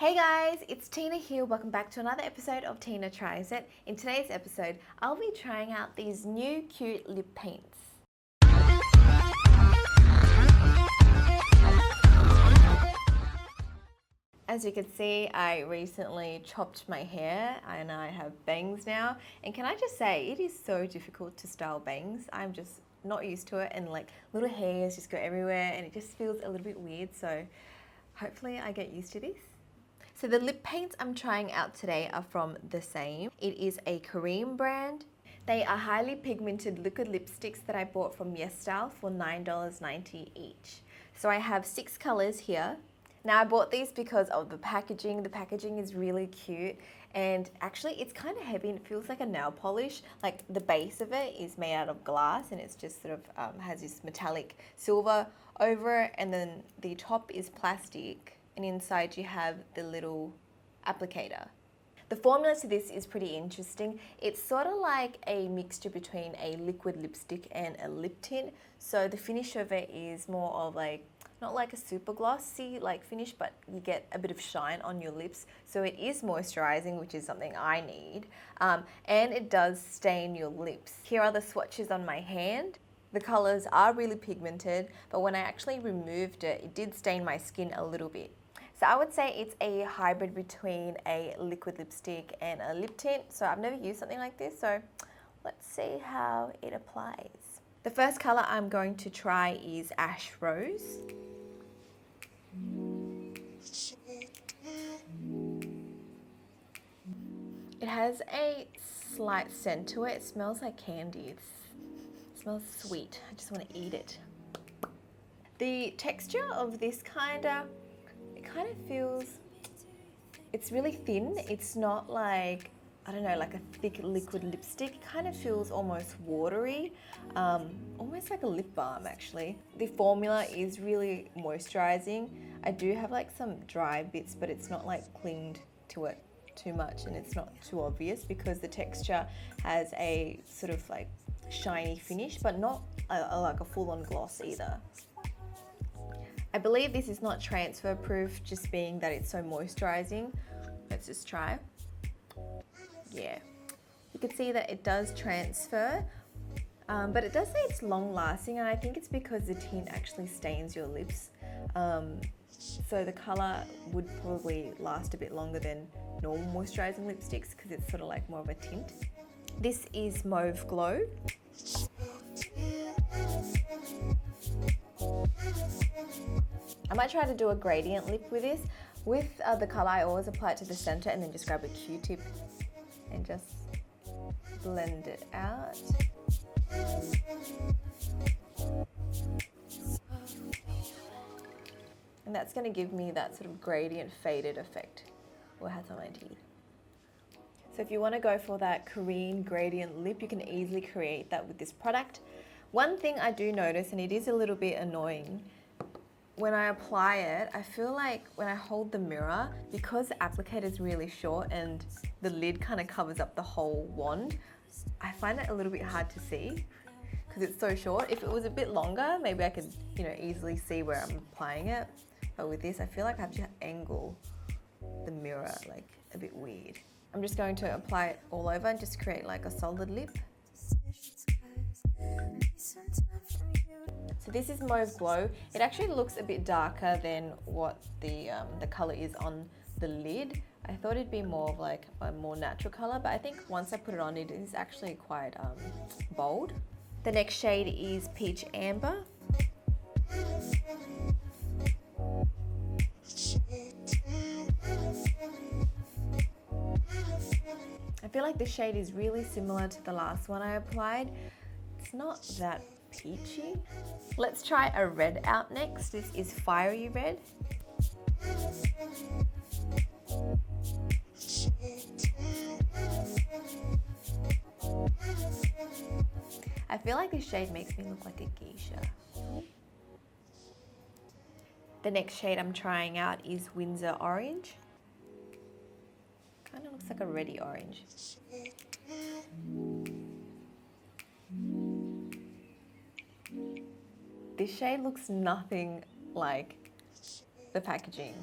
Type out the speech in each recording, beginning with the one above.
Hey guys, it's Tina here. Welcome back to another episode of Tina Tries It. In today's episode, I'll be trying out these new cute lip paints. As you can see, I recently chopped my hair and I have bangs now. And can I just say, it is so difficult to style bangs. I'm just not used to it, and like little hairs just go everywhere and it just feels a little bit weird. So hopefully I get used to this. So the lip paints I'm trying out today are from the Saem. It is a Korean brand. They are highly pigmented liquid lipsticks that I bought from YesStyle for $9.90 each. So I have 6 colors here. Now I bought these because of the packaging. The packaging is really cute, and actually it's kind of heavy and it feels like a nail polish. Like the base of it is made out of glass and it's just sort of has this metallic silver over it, and then the top is plastic. And inside you have the little applicator. The formula to this is pretty interesting. It's sort of like a mixture between a liquid lipstick and a lip tint. So the finish of it is more of like, not like a super glossy like finish, but you get a bit of shine on your lips. So it is moisturizing, which is something I need. And it does stain your lips. Here are the swatches on my hand. The colors are really pigmented, but when I actually removed it, it did stain my skin a little bit. So I would say it's a hybrid between a liquid lipstick and a lip tint. So I've never used something like this, so let's see how it applies. The first color I'm going to try is Ash Rose. It has a slight scent to it. It smells like candy. It smells sweet. I just want to eat it. The texture of this kind of feels, it's really thin. It's not like, I don't know, like a thick liquid lipstick. It kind of feels almost watery, almost like a lip balm actually. The formula is really moisturizing. I do have like some dry bits, but it's not like clinged to it too much, and it's not too obvious because the texture has a sort of like shiny finish, but not like a full-on gloss either. I believe this is not transfer proof, just being that it's so moisturizing. Let's just try. Yeah, you can see that it does transfer, but it does say it's long lasting, and I think it's because the tint actually stains your lips. So the color would probably last a bit longer than normal moisturizing lipsticks because it's sort of like more of a tint. This is Mauve Glow. I might try to do a gradient lip with this. With the color, I always apply it to the center and then just grab a Q-tip and just blend it out. And that's going to give me that sort of gradient faded effect or has on my teeth. So if you want to go for that Korean gradient lip, you can easily create that with this product. One thing I do notice, and it is a little bit annoying, when I apply it, I feel like when I hold the mirror, because the applicator is really short and the lid kind of covers up the whole wand, I find it a little bit hard to see because it's so short. If it was a bit longer, maybe I could, easily see where I'm applying it. But with this, I feel like I have to angle the mirror like a bit weird. I'm just going to apply it all over and just create like a solid lip. So this is Mauve Glow. It actually looks a bit darker than what the color is on the lid. I thought it'd be more of like a more natural color, but I think once I put it on, it is actually quite bold. The next shade is Peach Amber. I feel like this shade is really similar to the last one I applied. It's not that peachy. Let's try a red out next. This is Fiery Red. I feel like this shade makes me look like a geisha. The next shade I'm trying out is Windsor Orange. Kind of looks like a reddy orange. This shade looks nothing like the packaging.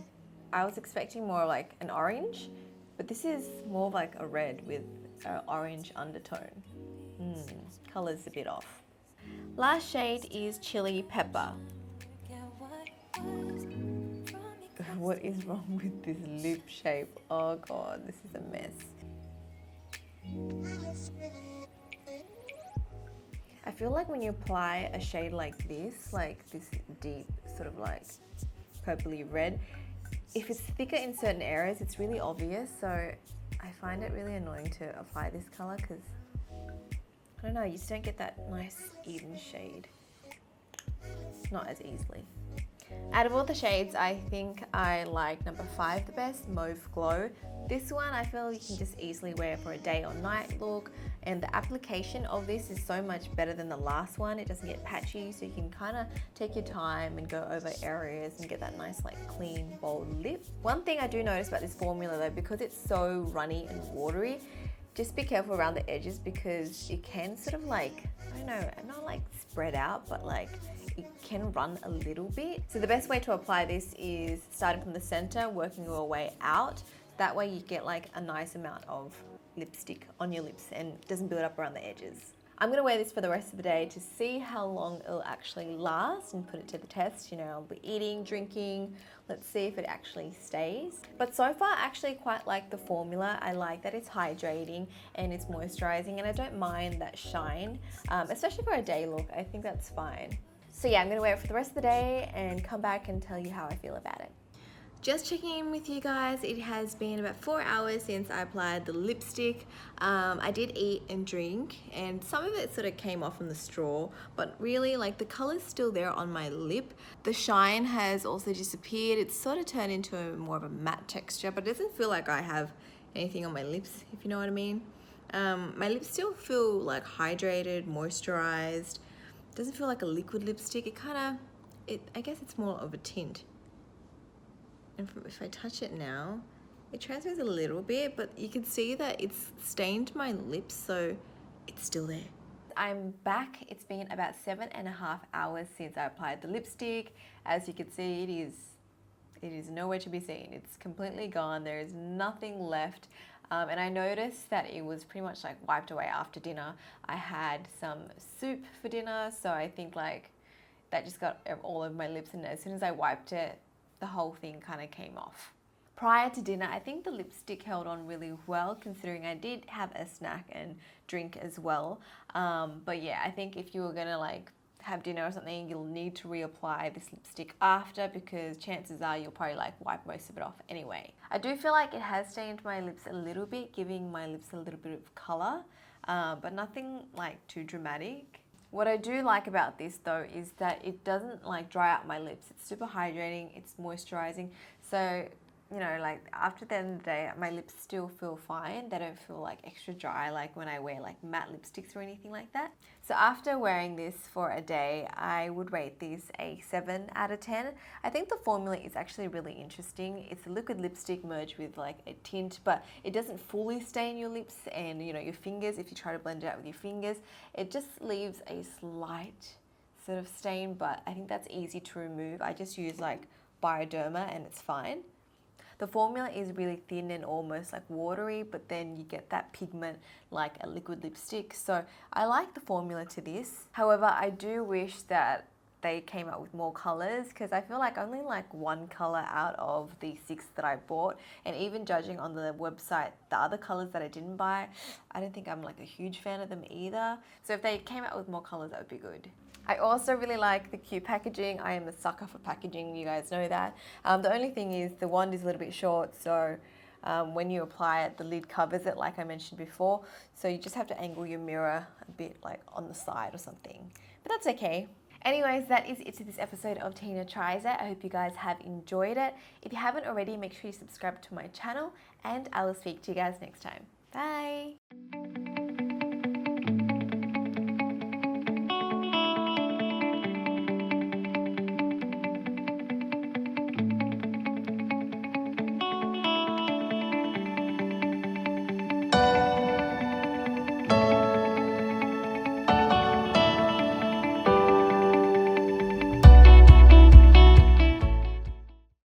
I was expecting more like an orange, but this is more like a red with an orange undertone. Colour's a bit off. Last shade is Chili Pepper. What is wrong with this lip shape? Oh god, this is a mess. I feel like when you apply a shade like this deep sort of like purpley red, if it's thicker in certain areas, it's really obvious. So I find it really annoying to apply this color because, I don't know, you just don't get that nice even shade. Not as easily. Out of all the shades, I think I like number 5 the best, Mauve Glow. This one I feel you can just easily wear for a day or night look, and the application of this is so much better than the last one. It doesn't get patchy, so you can kind of take your time and go over areas and get that nice like clean, bold lip. One thing I do notice about this formula though, because it's so runny and watery, just be careful around the edges because it can sort of like, I don't know, not like spread out, but like it can run a little bit. So the best way to apply this is starting from the center, working your way out. That way you get like a nice amount of lipstick on your lips and it doesn't build up around the edges. I'm gonna wear this for the rest of the day to see how long it'll actually last and put it to the test. You know, I'll be eating, drinking. Let's see if it actually stays. But so far, I actually quite like the formula. I like that it's hydrating and it's moisturizing, and I don't mind that shine, especially for a day look. I think that's fine. So yeah, I'm gonna wear it for the rest of the day and come back and tell you how I feel about it. Just checking in with you guys. It has been about 4 hours since I applied the lipstick. I did eat and drink, and some of it sort of came off from the straw, but really like the color's still there on my lip. The shine has also disappeared. It's sort of turned into more of a matte texture, but it doesn't feel like I have anything on my lips, if you know what I mean. My lips still feel like hydrated, moisturized. It doesn't feel like a liquid lipstick. I guess it's more of a tint. And if I touch it now, it transfers a little bit, but you can see that it's stained my lips, so it's still there. I'm back. It's been about 7.5 hours since I applied the lipstick. As you can see, it is nowhere to be seen. It's completely gone. There is nothing left. And I noticed that it was pretty much like wiped away after dinner. I had some soup for dinner, so I think like that just got all over my lips, and as soon as I wiped it, the whole thing kind of came off. Prior to dinner, I think the lipstick held on really well, considering I did have a snack and drink as well. But yeah, I think if you were gonna like have dinner or something, you'll need to reapply this lipstick after, because chances are you'll probably like wipe most of it off anyway. I do feel like it has stained my lips a little bit, giving my lips a little bit of color, but nothing like too dramatic. What I do like about this though is that it doesn't like dry out my lips. It's super hydrating, it's moisturizing. So, you know, like after the end of the day, my lips still feel fine. They don't feel like extra dry like when I wear like matte lipsticks or anything like that. So after wearing this for a day, I would rate this a 7 out of 10. I think the formula is actually really interesting. It's a liquid lipstick merged with like a tint, but it doesn't fully stain your lips and, you know, your fingers. If you try to blend it out with your fingers, it just leaves a slight sort of stain, but I think that's easy to remove. I just use like Bioderma and it's fine. The formula is really thin and almost like watery, but then you get that pigment like a liquid lipstick. So I like the formula to this. However, I do wish that they came out with more colors, because I feel like only like 1 color out of the 6 that I bought, and even judging on the website, the other colors that I didn't buy, I don't think I'm like a huge fan of them either. So if they came out with more colors, that would be good. I also really like the cute packaging. I am a sucker for packaging, you guys know that. The only thing is the wand is a little bit short, so when you apply it, the lid covers it like I mentioned before. So you just have to angle your mirror a bit like on the side or something, but that's okay. Anyways, that is it to this episode of Tina Tries It. I hope you guys have enjoyed it. If you haven't already, make sure you subscribe to my channel, and I will speak to you guys next time. Bye!